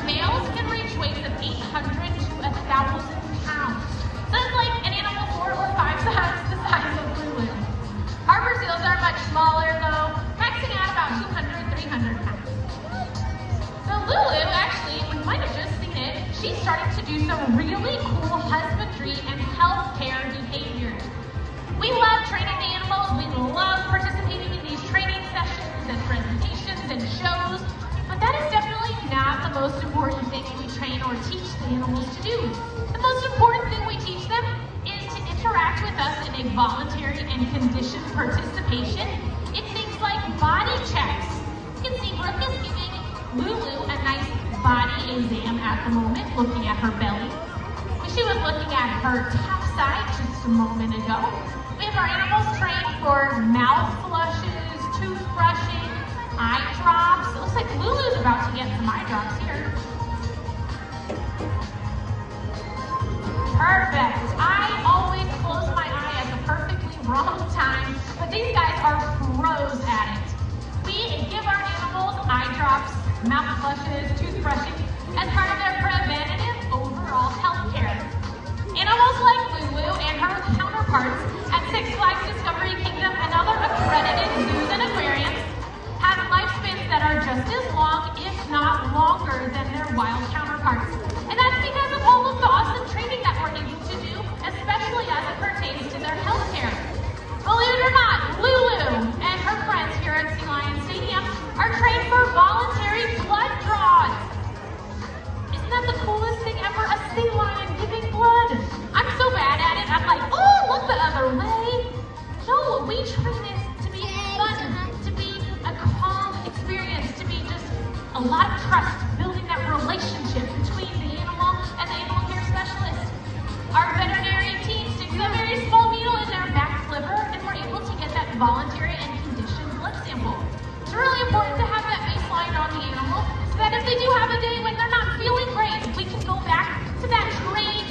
Males can reach weights of 800 to 1,000 pounds. So it's like an animal 4 or 5 times the size of Lulu. Harbor seals are much smaller though, maxing out about 200, 300 pounds. So Lulu, actually, we might have just seen it, she's starting to do some really cool husbandry and healthcare behaviors. We love training the animals, we love participating in these training sessions and presentations and shows, but that is definitely not the most important thing we train or teach the animals to do. The most important thing we teach them is to interact with us in a voluntary and conditioned participation in things like body checks. You can see Brooke is giving Lulu a nice body exam at the moment, looking at her belly. She was looking at her top side just a moment ago. We have our animals trained for mouth flushes, toothbrushing, eye drops. It looks like Lulu's about to get some eye drops here. Perfect. I always close my eye at the perfectly wrong time, but these guys are pros at it. We give our animals eye drops, mouth flushes, toothbrushing as part of their preventative overall health care. Animals like Lulu and her counterparts at Six Flags Discovery Kingdom and other accredited zoos and aquariums have lifespans that are just as long, if not longer, than their wild counterparts. And that's because of all of the awesome training that we're able to do, especially as it pertains to their health care. Believe it or not, Lulu and her friends here at Sea Lion Stadium are trained for voluntary blood draws. Isn't that the coolest thing ever? A sea lion giving blood. I'm so bad at it. I'm like, oh, look the other way. No, we train it to be fun, to be a calm experience, to be just a lot of trust, building that relationship between the animal and the animal care specialist. Our veterinary team sticks a very small needle in their back liver, and we're able to get that voluntary and conditioned blood sample. It's really important to have that baseline on the animal so that if they do have a day